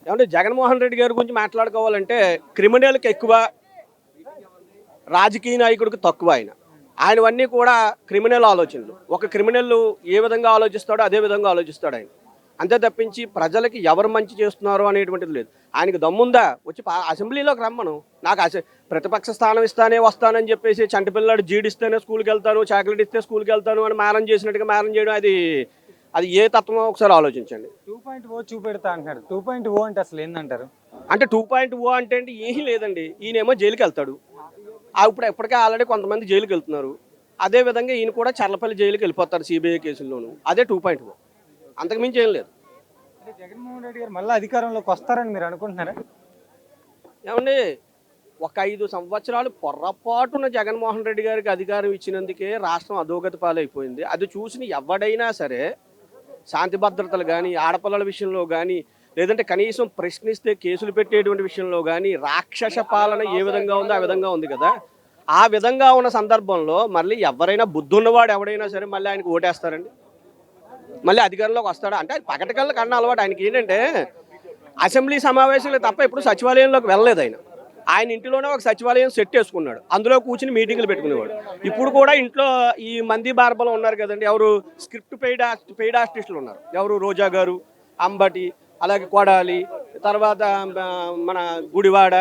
ఏమంటే జగన్మోహన్ రెడ్డి గారి గురించి మాట్లాడుకోవాలంటే క్రిమినల్కి ఎక్కువ, రాజకీయ నాయకుడికి తక్కువ. ఆయనవన్నీ కూడా క్రిమినల్ ఆలోచనలు. ఒక క్రిమినల్ ఏ విధంగా ఆలోచిస్తాడో అదే విధంగా ఆలోచిస్తాడు ఆయన. అంతే తప్పించి ప్రజలకి ఎవరు మంచి చేస్తున్నారో అనేటువంటిది లేదు. ఆయనకు దమ్ముందా వచ్చి అసెంబ్లీలోకి రమ్మను. నాకు ప్రతిపక్ష స్థానం ఇస్తానే వస్తానని చెప్పేసి చంటిపిల్లాడు జీడిస్తేనే స్కూల్కి వెళ్తాను, చాక్లెట్ ఇస్తే స్కూల్కి వెళ్తాను అని మారం చేసినట్టుగా మారం చేయడం అది అది ఏ తత్వమో ఒకసారి ఆలోచించండి. 2.0 చూపెడతా అంటున్నారు. 2.0 అంటే అసలు ఏందంటారు? అంటే 2.0 అంటే ఏమీ లేదండి. ఈయనేమో జైలుకి వెళ్తాడు. ఇప్పుడు ఎప్పటికే ఆల్రెడీ కొంతమంది జైలుకి వెళ్తున్నారు. అదేవిధంగా ఈయన కూడా చర్లపల్లి జైలుకి వెళ్ళిపోతారు సిబిఐ కేసుల్లోనూ. అదే 2.0, అంతకుమించి ఏం లేదు. అంటే జగన్మోహన్ రెడ్డి గారు మళ్ళీ అధికారంలోకి వస్తారని మీరు అనుకుంటున్నారా? ఏమండి, ఒక 5 సంవత్సరాలు పొర్రపాటున జగన్మోహన్ రెడ్డి గారికి అధికారం ఇచ్చినందుకే రాష్ట్రం అధోగతి పాలైపోయింది. అది చూసిన ఎవడైనా సరే శాంతి భద్రతలు కానీ, ఆడపిల్లల విషయంలో కానీ, లేదంటే కనీసం ప్రశ్నిస్తే కేసులు పెట్టేటువంటి విషయంలో కానీ రాక్షస పాలన ఏ విధంగా ఉందో ఆ విధంగా ఉంది కదా. ఆ విధంగా ఉన్న సందర్భంలో మళ్ళీ ఎవరైనా బుద్ధున్నవాడు ఎవడైనా సరే మళ్ళీ ఆయనకు ఓటేస్తారండి? మళ్ళీ అధికారంలోకి వస్తాడా? అంటే అది పగటికల్లా కన్నా అలవాటు ఆయనకి. ఏంటంటే అసెంబ్లీ సమావేశాలు తప్ప ఎప్పుడు సచివాలయంలోకి వెళ్ళలేదు ఆయన. ఆయన ఇంటిలోనే ఒక సచివాలయం సెట్ చేసుకున్నాడు. అందులో కూర్చుని మీటింగ్లు పెట్టుకునేవాడు. ఇప్పుడు కూడా ఇంట్లో ఈ మంది బార్బలో ఉన్నారు కదండి, ఎవరు స్క్రిప్ట్ పెయిడ్ ఆర్టిస్టులు ఉన్నారు. ఎవరు రోజా గారు, అంబటి, అలాగే కొడాలి, తర్వాత మన గుడివాడ,